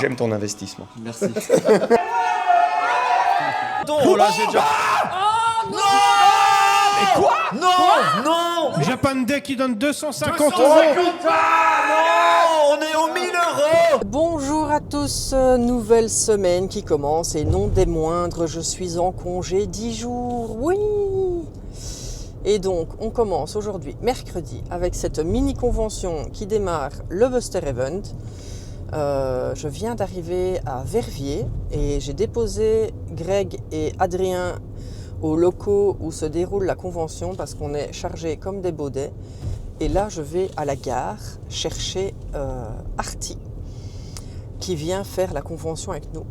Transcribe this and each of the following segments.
J'aime ton investissement. Merci. Oh là, j'ai déjà... Oh non. Mais quoi? Non. Japan Day qui donne 250 250 euros. Non, on est aux 1000 euros. Bonjour à tous, nouvelle semaine qui commence et non des moindres, je suis en congé 10 jours, oui. Et donc on commence aujourd'hui, mercredi, avec cette mini-convention qui démarre le Buster Event. Je viens d'arriver à Verviers et j'ai déposé Greg et Adrien aux locaux où se déroule la convention parce qu'on est chargés comme des baudets. Et là, je vais à la gare chercher Artie qui vient faire la convention avec nous.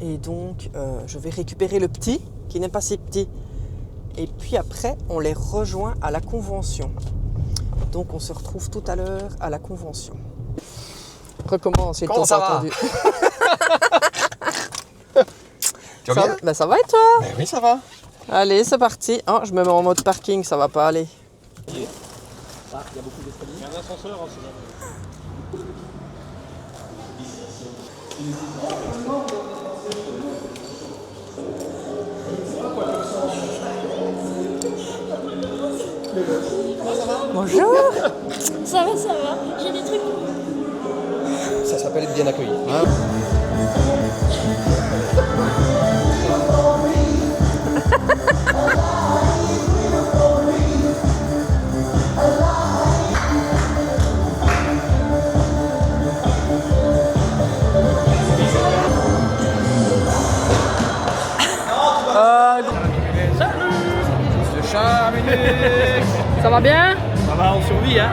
Et donc, je vais récupérer le petit qui n'est pas si petit. Et puis après, on les rejoint à la convention. Donc, on se retrouve tout à l'heure à la convention. Recommence, j'ai Comment tout ça va? entendu. Tu vas bien? Ben, ça va et toi? Ben oui, ça va. Allez, c'est parti. Oh, je me mets en mode parking, ça va pas aller. Il y a beaucoup d'escaliers. Il y a un ascenseur aussi. Bonjour. Ça va, j'ai des trucs pour vous. Ça s'appelle être bien accueilli. Ça va bien? Ça va, on survit, hein.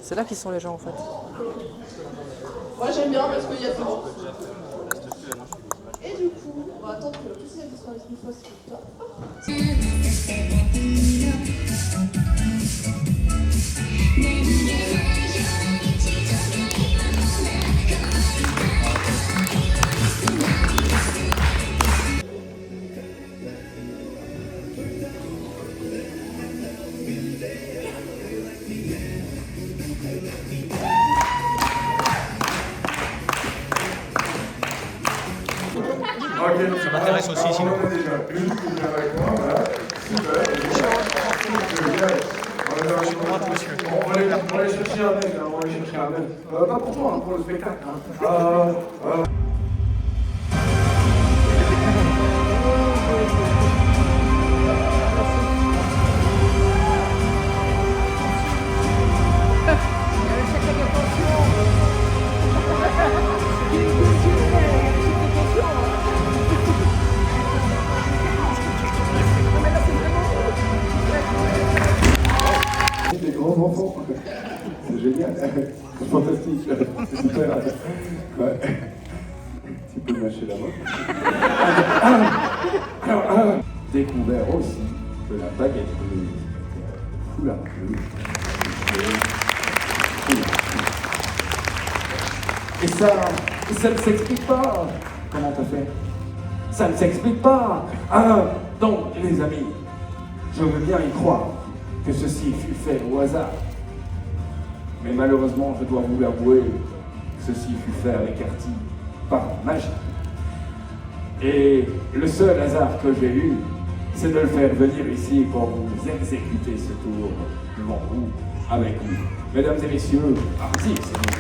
C'est là qui sont les gens en fait. Moi j'aime bien parce qu'il y a tout le monde. Et du coup, on va attendre que tous ces disparaissent une fois c'est toi. Ça m'intéresse aussi, sinon. On va aller chercher un mec, pas pour toi, pour le spectacle. Des grands enfants, c'est génial, c'est fantastique, c'est super. Ouais. Tu peux mâcher la main. Découvert aussi que la baguette bleue, foulard bleu, et ça ne s'explique pas. Comment t'as fait? Ça ne s'explique pas. Donc, les amis, je veux bien y croire que ceci fut fait au hasard. Mais malheureusement, je dois vous l'avouer, ceci fut fait avec Artie par magie. Et le seul hasard que j'ai eu, c'est de le faire venir ici pour vous exécuter ce tour devant vous, avec vous. Mesdames et messieurs, Artie, c'est vous.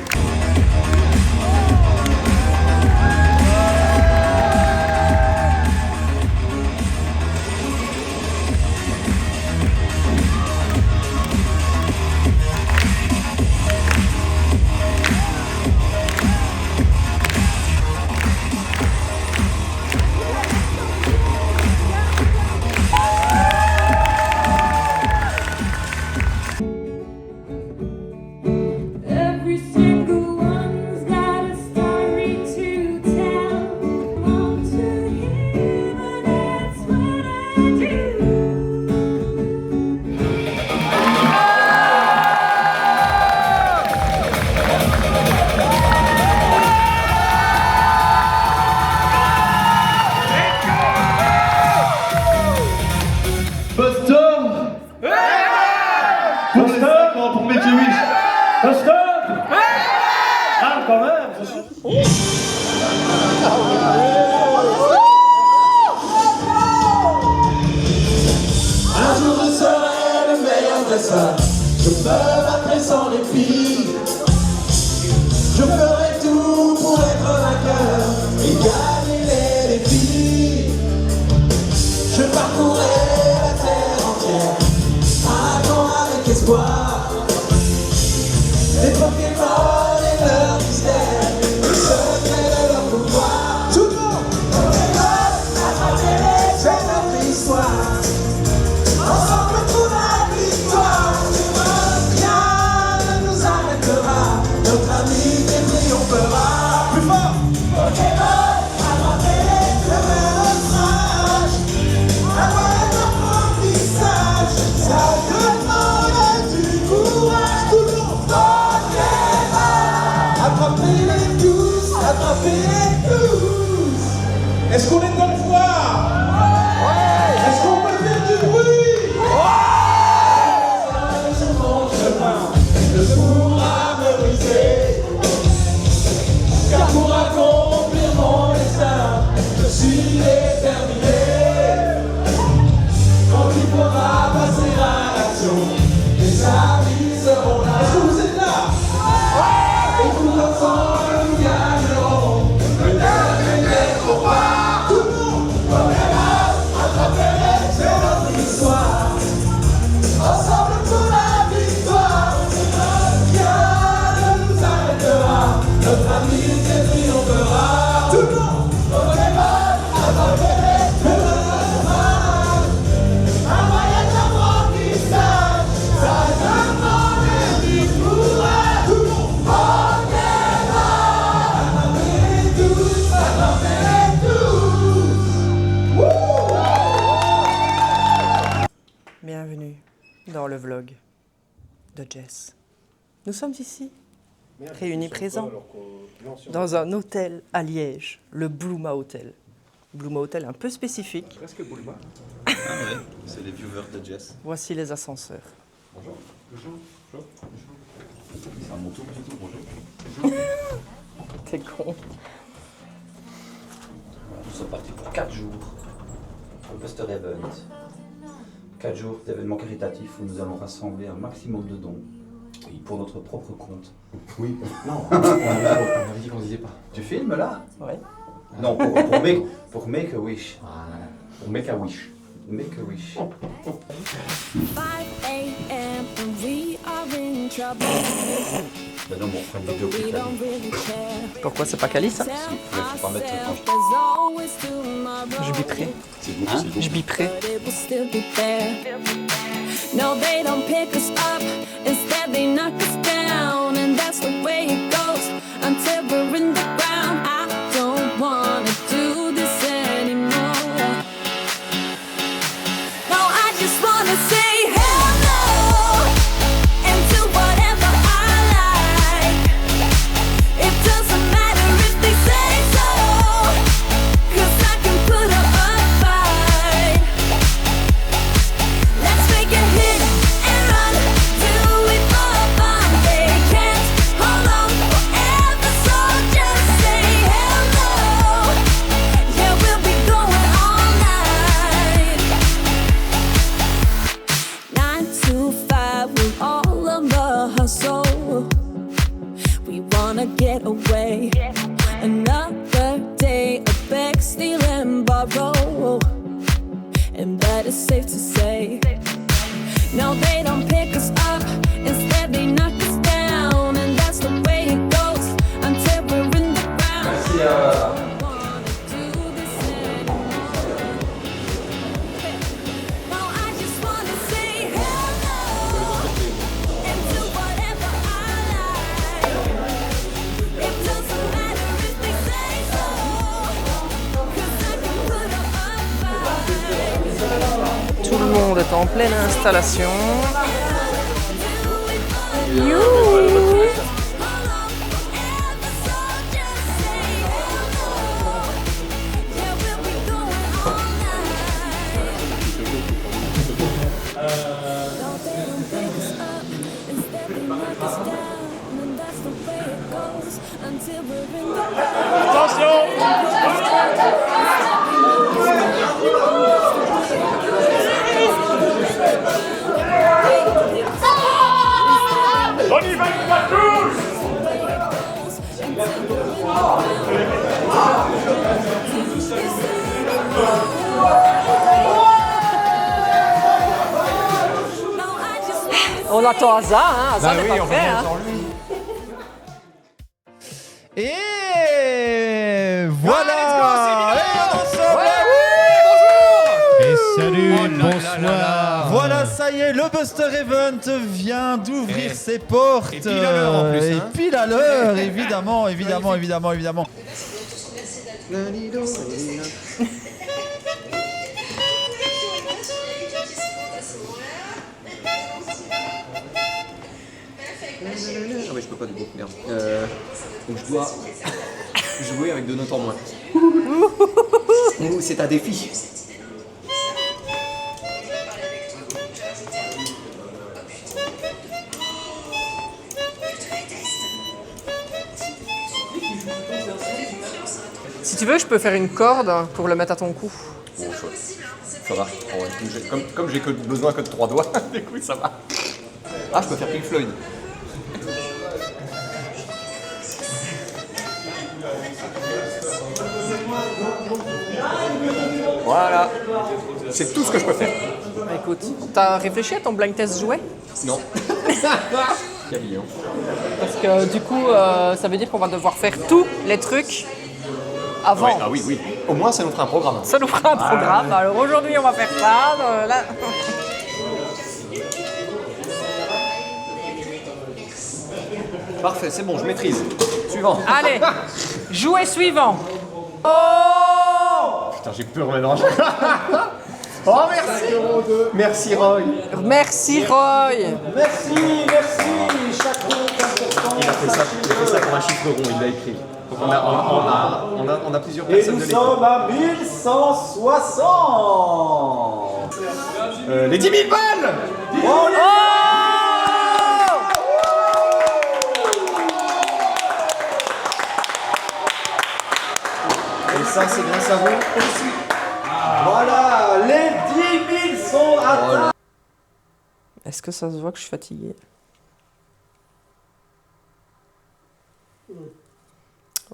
Every single one's got a story to tell. Want to hear, but that's what I do. Buster. Pour les 5 ans, pour Make a Wish. Ah, quand même, c'est sûr. Un jour je serai le meilleur dresseur. Je me battrai sans répit. Je ferai tout pour être vainqueur et gagner les défis. Je parcourrai la terre entière, marquant avec espoir les Pokémon et leur mystère, le secret de leur pouvoir. Toujours Pokémon, attrapez-les, c'est notre histoire. Ensemble pour la victoire, rien ne nous arrêtera. Notre amitié triomphera. Plus fort. Pokémon, attrapez-les, le même sage. Avoir un apprentissage, ça demande du courage. Toujours Pokémon, attrapez-les tous, attrapez-les tous. Est-ce qu'on est dans le foire? Est-ce qu'on peut faire du bruit? Sur mon chemin ne pourra me briser, car pour accomplir mon destin, je suis déterminé. Quand il faudra passer à l'action, les amis seront là. Est-ce que vous êtes là? Et tous ensemble nous gagnerons le dernier combat. Tout le monde, Pokémon, attrapez-les, c'est notre histoire. Ensemble pour la victoire, rien ne nous arrêtera. Notre amitié triomphera. Tout le monde, Pokémon, attrapez-les, c'est notre histoire. Un moyen d'apprentissage, ça demande du courage. Tout le monde, Pokémon, attrapez-les tous, attrapez-les tous. Wouh! Bienvenue dans le vlog de Jess. Nous sommes ici, réunis présents, dans un hôtel à Liège, le Bluma Hotel. Bluma Hotel un peu spécifique. Presque Boulma. Ah ouais, c'est les viewers de Jess. Voici les ascenseurs. Bonjour. C'est à mon tour, du tout, bonjour. T'es con. Nous sommes partis pour 4 jours au Buster Event. 4 jours d'événements caritatifs où nous allons rassembler un maximum de dons pour notre propre compte. Oui. Non, on avait dit qu'on disait pas. Tu filmes là? Ouais. Non, pour make a wish. Pour make a wish. Make a wish. 5 a.m. and we are in trouble. Ben non, bon, on fera une vidéo plus We tard. don't really care. Pourquoi c'est pas Cali ça? faut pas mettre quand je- There's always tomorrow. Je biperai. C'est beau, c'est beau. Je biperai. But it will still be there. No, they don't pick us up. Instead, they knock us down. And that's the way it goes until we're in the ground. I don't wanna do this anymore. No, I just wanna say hello and do whatever I like. It doesn't matter if they say so, 'cause I can put up a fight. Let's make a hit and run, do it for fun. They can't hold on forever, so just say hello. Yeah, we'll be going all night. 9 to 5, we're all on the hustle. We wanna get away. Another day of beg, steal and borrow. And that is safe to say. No, they don't pick us up. Instead, they knock us down. And that's the way it goes until we're in the ground. Merci Wanna do this anymore. No, I just wanna say hello and do whatever I like. en pleine installation. You. On y va tous! On attend Asa, hein. Asa n'est pas prêt, hein. Et voilà. Et salut, bonsoir. Voilà, ça y est, le Buster Event vient d'ouvrir ses portes. Et pile à l'heure en plus, hein. Et pile à l'heure, évidemment. Ah ouais, je peux pas du coup, merde. Donc je dois jouer avec 2 notes en moins. Ouh, c'est un défi. Si tu veux, je peux faire une corde pour le mettre à ton cou. Bon, chouette. Ça va. Oh, ouais. Comme j'ai besoin que de 3 doigts, du coup ça va. Ah, je peux faire Pink Floyd. Voilà. C'est tout ce que je peux faire. Écoute, t'as réfléchi à ton blind test jouet? Non. Cavillon. Parce que du coup, ça veut dire qu'on va devoir faire tous les trucs avant. Ouais, ah oui, oui. Au moins, ça nous fera un programme. Ça nous fera un programme. Alors aujourd'hui, on va faire ça. Là. Parfait, c'est bon, je maîtrise. Suivant. Allez, jouet suivant. Putain, j'ai peur maintenant. Oh, merci. Merci, Roy. Merci Roy. Merci. Il a fait ça pour un chiffre rond, il l'a écrit. Donc on a plusieurs personnes de l'équipe. à 1160. Les 10 000 balles. Et ça, c'est grâce à vous. Voilà, les 10 000 sont atteints. Est-ce que ça se voit que je suis fatiguée?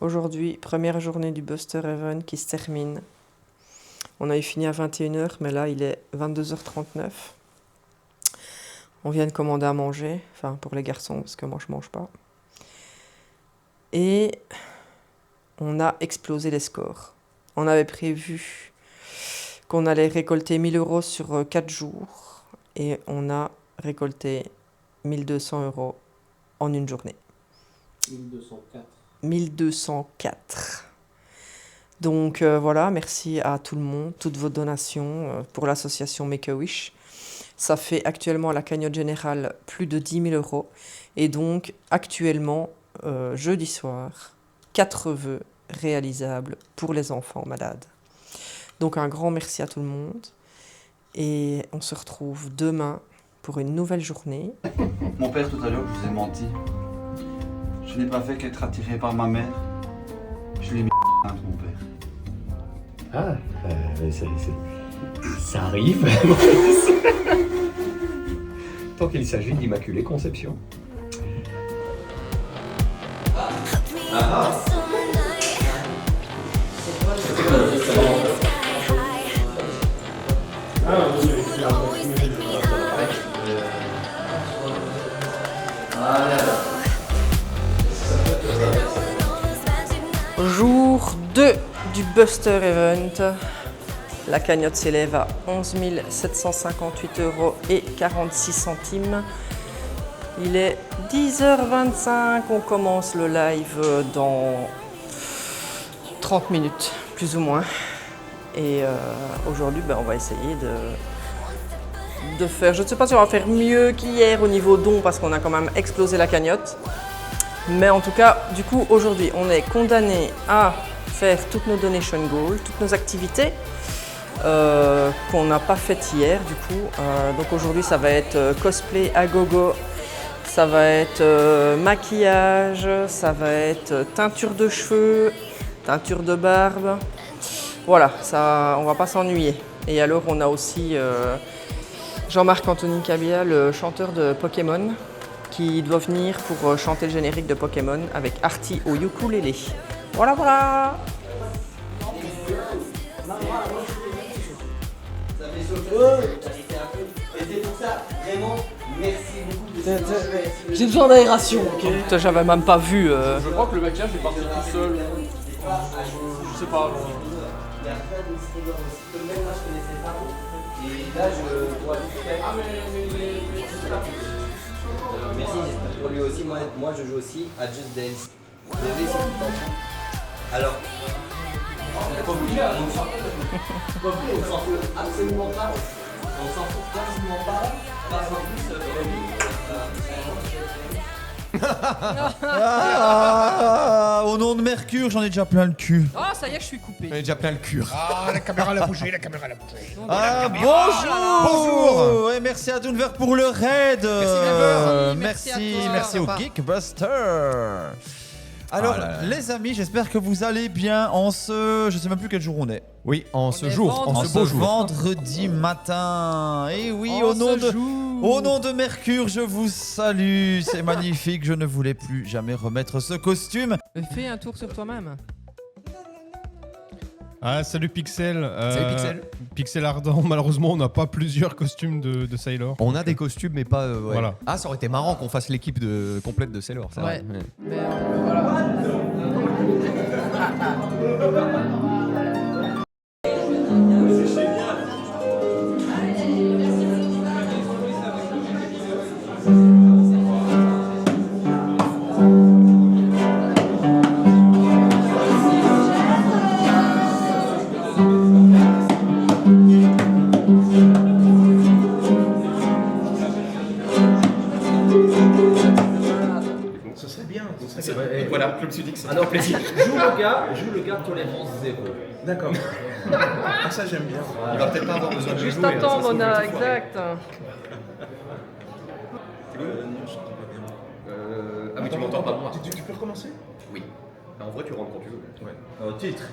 Aujourd'hui, première journée du Buster Event qui se termine. On avait fini à 21h, mais là, il est 22h39. On vient de commander à manger, enfin pour les garçons, parce que moi, je mange pas. Et on a explosé les scores. On avait prévu qu'on allait récolter 1 000 € sur 4 jours, et on a récolté 1 200 € en une journée. 1204. Donc voilà, merci à tout le monde, toutes vos donations pour l'association Make-A-Wish. Ça fait actuellement à la cagnotte générale plus de 10 000 €. Et donc actuellement, jeudi soir, 4 vœux réalisables pour les enfants malades. Donc un grand merci à tout le monde. Et on se retrouve demain pour une nouvelle journée. Mon père, tout à l'heure, je vous ai menti. Je n'ai pas fait qu'être attiré par ma mère. Je l'ai mis à mon père. Ah, ça arrive. Tant qu'il s'agit d'Immaculée Conception. Jour 2 du Buster Event. La cagnotte s'élève à 11 758 € et 46 centimes. Il est 10h25. On commence le live dans 30 minutes, plus ou moins. Et aujourd'hui, on va essayer de faire, je ne sais pas si on va faire mieux qu'hier au niveau dons parce qu'on a quand même explosé la cagnotte. Mais en tout cas, du coup, aujourd'hui, on est condamné à faire toutes nos donation goals, toutes nos activités qu'on n'a pas faites hier, du coup. Donc aujourd'hui, ça va être cosplay à gogo, ça va être maquillage, ça va être teinture de cheveux, teinture de barbe. Voilà, ça, on va pas s'ennuyer. Et alors, on a aussi Jean-Marc Anthony Cabia, le chanteur de Pokémon, qui doit venir pour chanter le générique de Pokémon avec Artie au ukulélé. Voilà, voilà. J'ai besoin d'aération, ok. J'avais même pas vu. Je crois que le maquillage est parti tout seul. Je sais pas. Merci pour lui aussi. Moi je joue aussi à Just Dance. Désolé, c'est tout le temps. Alors. On s'en fout absolument pas. On s'en fout quasiment pas. Parce qu'en plus, Au nom de Mercure, j'en ai déjà plein le cul. Ah, ça y est, je suis coupé. J'en ai déjà plein le cul. Ah, la caméra l'a bougé, la caméra l'a bougé. Bonjour. Et merci à Dunver pour le raid. Merci, merci au Geekbuster. Alors, les amis, j'espère que vous allez bien en ce... Je sais même plus quel jour on est. Oui, en ce est jour, en ce beau jour. Vendredi matin. Et oui, au nom de Mercure, je vous salue. C'est magnifique. Je ne voulais plus jamais remettre ce costume. Fais un tour sur toi-même. Ah, salut Pixel. Salut Pixel. Pixel Ardent, malheureusement, on n'a pas plusieurs costumes de Sailor. On a des costumes, mais pas. Ouais. Voilà. Ah, ça aurait été marrant qu'on fasse l'équipe complète de Sailor. Ça. Ouais. Mais voilà. Voilà, je me suis dit que c'était alors, plaisir. Joue le gars tolérance 0. D'accord. Ah, ça j'aime bien. Il va peut-être pas avoir besoin de Juste jouer. attends, ça se trouve, Mona, je vais tout exact. Ah mais tu m'entends pas moi. Tu peux recommencer? Oui. En vrai tu rentres quand tu veux. Ouais. Titre.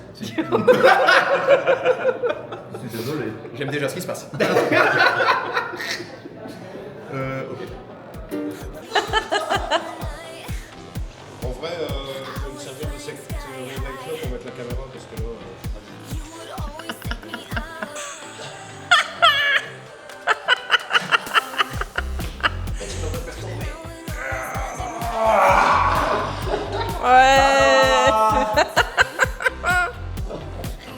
Désolé. J'aime déjà ce qui se passe. Ok. En vrai, je vais me servir de cette réglage-là pour mettre la caméra parce que là. Ouais.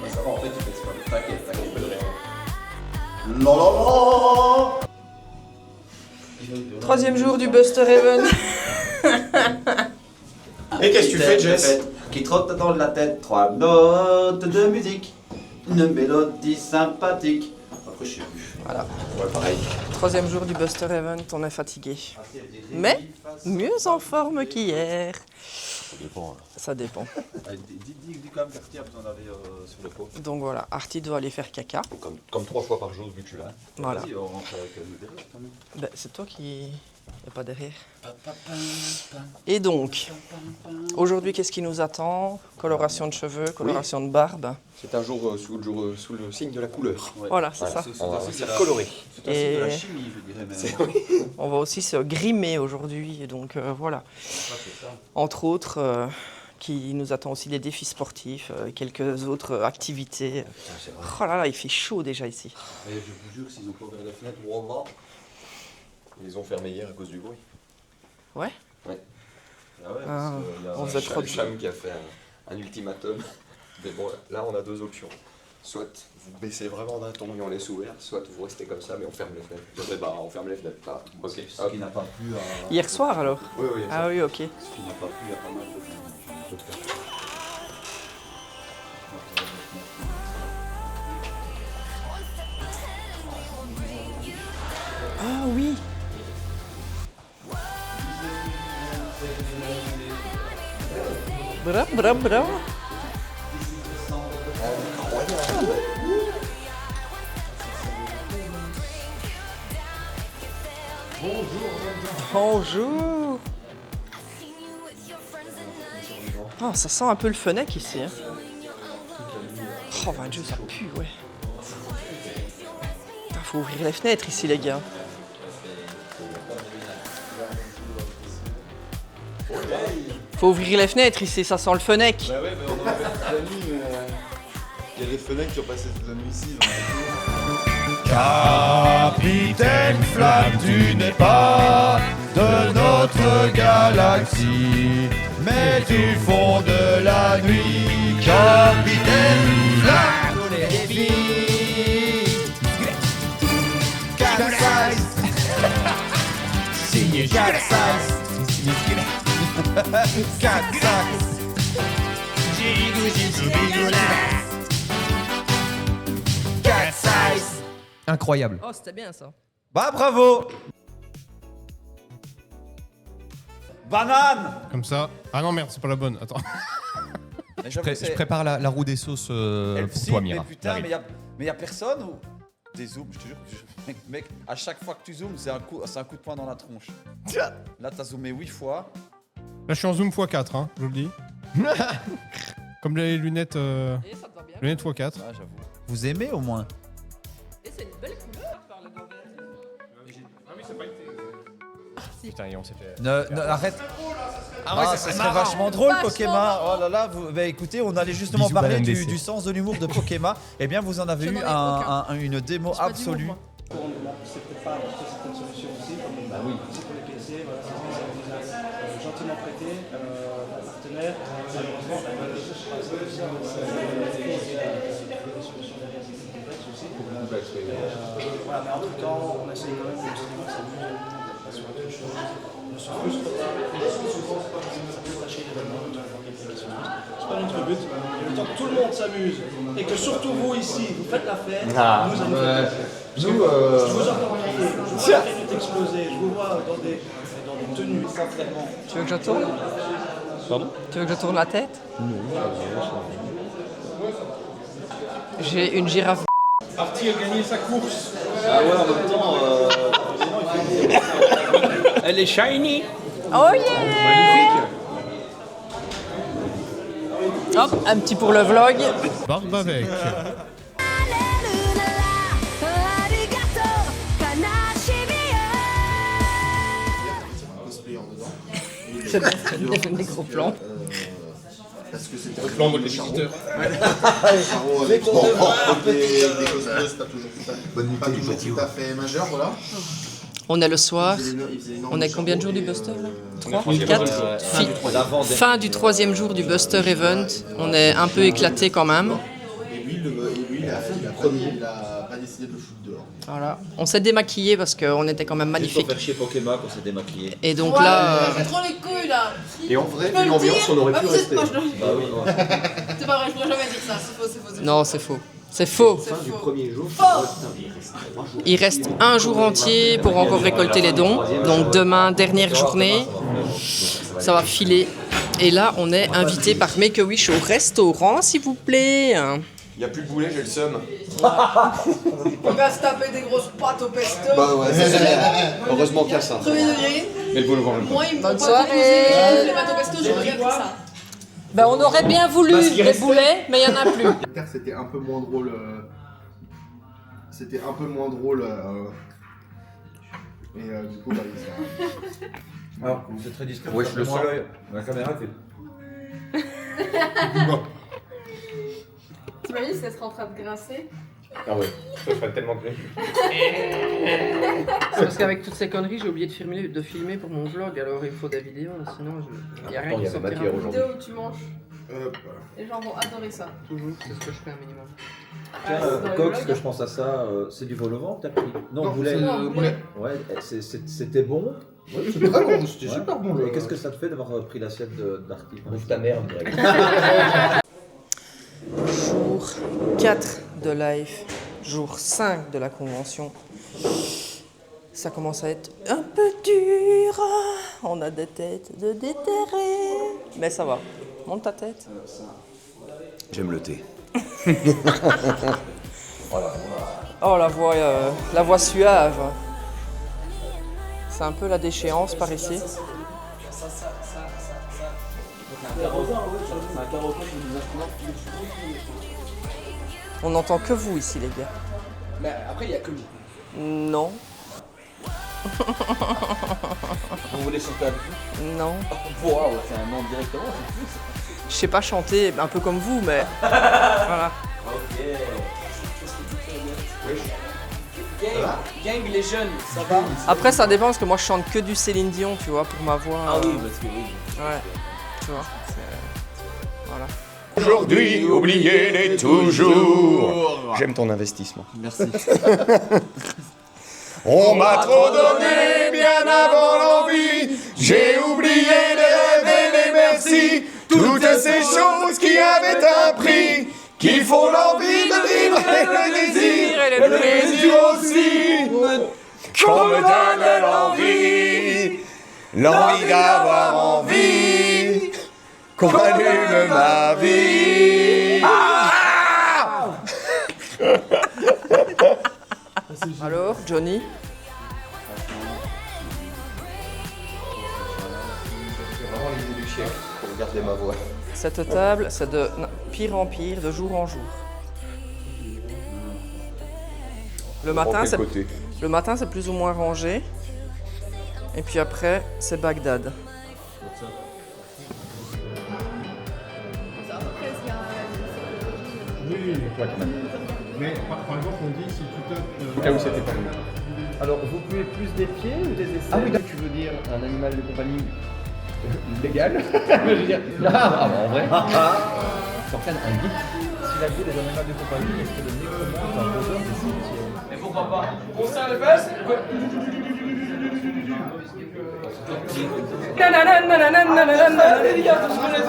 Ça va en fait, tu fais ça. T'inquiète, pas de rêve. Troisième jour du Buster Even. Et qu'est-ce que tu fais, Jess? Qui trotte dans la tête 3 notes de musique, une mélodie sympathique. Après, je sais plus. Voilà. Ouais, pareil. Troisième jour du Buster Event, on est fatigué. Mais mieux en forme qu'hier. Ça dépend. Ça dépend. Dis quand même qu'Artie a besoin d'aller sur le pot. Donc voilà, Artie doit aller faire caca. Comme 3 fois par jour vu que tu l'as. Voilà. Vas-y, on rentre avec nous derrière quand même. Ben, c'est toi qui n'est pas derrière. Et donc, aujourd'hui, qu'est-ce qui nous attend? Coloration de cheveux, coloration de barbe. C'est un jour sous le signe de la couleur. Ouais. Voilà, c'est ça. On va se faire colorer. C'est aussi de la Et chimie, je dirais même. on va aussi se grimer aujourd'hui. Et donc voilà. Entre autres, qui nous attend aussi des défis sportifs, quelques autres activités. Oh là là, il fait chaud déjà ici. Mais je vous jure, s'ils ont pas ouvert la fenêtre, wallah. Ils ont fermé hier à cause du bruit. Ouais. Ouais. Ah ouais, Ah, parce on qu'il y a faisait trop de Cham qui a fait un ultimatum. Mais bon, là on a deux options. Soit vous baissez vraiment d'un ton et on laisse ouvert, soit vous restez comme ça mais on ferme les fenêtres. Je dis, bah on ferme les fenêtres. Ah, ok. Ce qui n'a pas plu à... Hier soir alors? Oui, oui. Ah oui, ok. Ce qui n'a pas plu à pas mal de personnes. Ah oui. Bravo, bravo, bravo. Bonjour. Oh, ça sent un peu le fennec ici. Hein. Oh, ben Dieu, ça pue, ouais. Putain, faut ouvrir les fenêtres ici, les gars. Faut ouvrir les fenêtres ici, ça sent le fennec. Bah ouais, mais on en a fait toute la nuit, mais il y a des fenêtres qui ont passé toute la nuit ici. Capitaine Flamme, tu n'es pas de notre galaxie, mais du fond de la nuit. Capitaine Flamme, tous les défis. Capsize. Signé Capsize. Capsize. Capsize. Incroyable. Oh, c'était bien ça. Bah bravo. Banane. Comme ça. Ah non, merde, c'est pas la bonne. Attends. Je prépare la roue des sauces pour toi, Mira. Mais putain, mais y a personne ou des zooms, je te jure, mec, à chaque fois que tu zoomes, c'est un coup de poing dans la tronche. Là, t'as zoomé 8 fois. Là, je suis en zoom x4, hein, je vous le dis. Comme les lunettes, lunettes x4. Ah, j'avoue. Vous aimez au moins? Et c'est une belle couleur par le dos vert. Ah oui, c'est pas été. Putain, et on s'est fait. Arrête. Ah ouais, ça serait vachement drôle, Pokémon. Oh là là, bah écoutez, on allait justement Bisous, parler Banane du DC. sens de l'humour de Pokémon. Eh bien, vous en avez eu une démo absolue. C'est peut-être pas apporter certaines solutions aussi, comme aussi pour les PC, voilà, ça nous a gentiment prêté, partenaire, malheureusement, des solutions derrière qui sont complexes aussi. Voilà, mais en tout temps, on essaye quand même de sur autre chose, ne se frustre pas, ça peut tâcher l'événement, c'est pas notre but, le temps que tout le monde s'amuse et que surtout vous ici, vous faites la fête, nous allons faire la fête. Je vous entends crier, je vois la fête exploser, je vous vois dans des tenues sincèrement. Tu veux que je tourne? Pardon? Tu veux que je tourne la tête? J'ai une girafe. Artie a gagné sa course. Ah ouais, en même temps, elle est shiny. Oh yeah! Hop, un petit pour le vlog. Barbe avec. C'est des gros plans. Parce que c'était Le plan mode visiteur. Des cosplays, c'est pas toujours tout à fait majeur, voilà. On est le soir. On est combien de jours du Buster là 3, 4. Fin du 3e jour du Buster Event. On est un peu éclaté quand même. Et lui, il a pas décidé de le foutre dehors. Voilà. On s'est démaquillé parce qu'on était quand même magnifique. C'est pour faire chier Pokémon qu'on s'est démaquillé. Et donc là. J'ai trop les couilles là. Et en vrai, vu l'ambiance, on aurait pu rester. Bah oui, C'est pas vrai, je pourrais jamais dire ça. C'est faux, c'est faux. Non, c'est faux. C'est faux. Fin du premier jour. Il reste un jour entier pour encore récolter les dons. Donc demain, dernière journée. Ça va filer. Et là, on est invité par Make-A-Wish au restaurant, s'il vous plaît. Il n'y a plus de boulet, j'ai le seum. Il va se taper des grosses pâtes au pesto. Bah ouais, c'est ça. Heureusement qu'il y a ça. Premier degré. Mais le boulot, Moi, ils me Bonne font pas soirée. les pâtes au pesto, j'aurais bien pris ça. Ben, on aurait bien voulu des boulets, mais il n'y en a plus. C'était un peu moins drôle. C'était un peu moins drôle. Et du coup, bah, Alors, c'est très discret. Ouais, je le sens. La caméra fait. T'imagines si elle serait en train de grincer? Ah ouais, ça serait tellement clé. C'est parce qu'avec toutes ces conneries, j'ai oublié de filmer pour mon vlog, alors il faut des vidéos, sinon il n'y a rien qui sortira. Une vidéo où tu manges. Les gens vont adorer ça. Toujours, c'est ce que je fais un minimum. Tiens, Cox, que je pense à ça, c'est du vol au vent que t'as pris? Non, boulet. boulet. Ouais, c'était bon. Ouais, c'était très bon, c'était super bon. Et qu'est-ce que ça te fait d'avoir pris l'assiette d'Arty? Bouffe ta merde, direct. Jour 4 de live, jour 5 de la convention. Ça commence à être un peu dur. On a des têtes de déterrés. Mais ça va. Monte ta tête. J'aime le thé. Oh, la voix suave. C'est un peu la déchéance par ici. On n'entend que vous ici, les gars. Mais après, il n'y a que nous. Non. Vous voulez chanter avec nous? Non. Wow, c'est un nom directement, c'est fou. Je sais pas chanter, un peu comme vous, mais voilà. Ok. Gang, les jeunes, ça va? Après, ça dépend parce que moi je chante que du Céline Dion, tu vois, pour ma voix. Ah oui, parce que oui. Ouais, tu vois. Voilà. Aujourd'hui, oubliez-les toujours. J'aime ton investissement. Merci. On m'a trop donné bien avant l'envie. J'ai oublié les rêves et les merci. Toutes ces choses qui avaient un prix, qui font l'envie de vivre et le désir, et le plaisir aussi. Qu'on me donne l'envie d'avoir envie, qu'on allume ma vie. Alors, Johnny? C'est vraiment l'idée du chef pour garder ma voix. Cette table, c'est de pire en pire, de jour en jour. Le matin, c'est plus ou moins rangé. Et puis après, c'est Bagdad. Oui, quand même. Mais par exemple, on dit si tu tapes. Là où c'était pas lui. Alors, vous pouvez plus des pieds ou des aisselles? Ah oui, là tu veux dire un animal de compagnie légal? Je veux dire, ah, en vrai. Sortane, un guide. Si la vie des animaux de compagnie, est-ce que le nécromant est un poseur des cimetières? Mais pourquoi pas? On serre les fesses?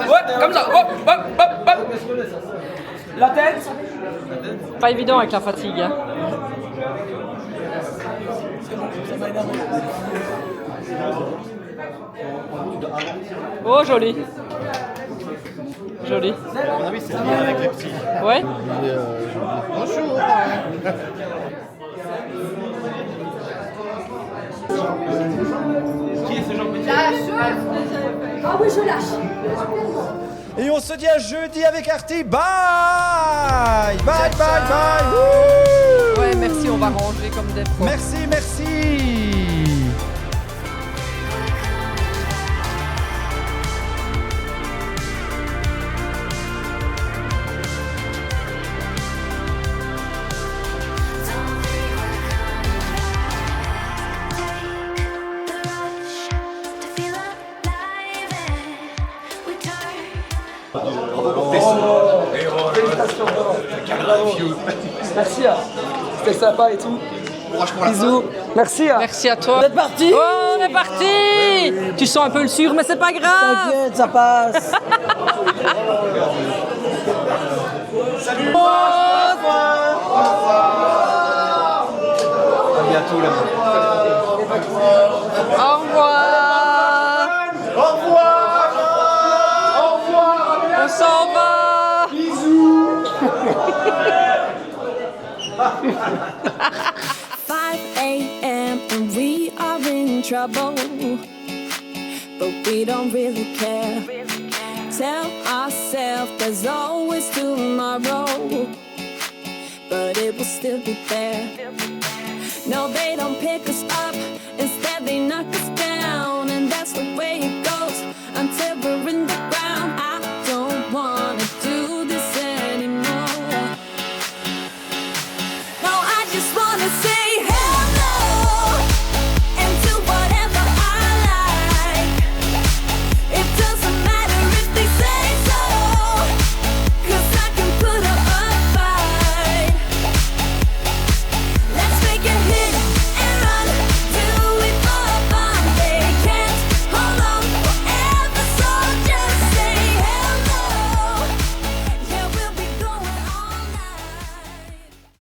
Ouais, comme ça. Hop, hop, hop, hop. La tête. Pas évident avec la fatigue. Hein. Oh, joli. Joli. À mon avis, c'est bien avec les petits. Ouais. Bonjour. Qui est ce Jean-Pierre? Ah oui, je lâche. Et on se dit à jeudi avec Arty. Bye. Bye, bye, bye. Wouh. Ouais, merci, on va ranger comme des pros. Merci, merci. Merci, c'était sympa et tout. Bisous. Merci. Merci à toi. Vous êtes parti? Oh, on est parti. Tu sens un peu le sur, mais c'est pas grave. T'inquiète, ça passe. Salut. Au revoir. À bientôt là. Au revoir. Au revoir. Au revoir. On s'en va. Bisous. 5 a.m. and we are in trouble, but we don't really care. Tell ourselves there's always tomorrow, but it will still be there. No, they don't pick us up, instead they knock us down, and that's the way it goes.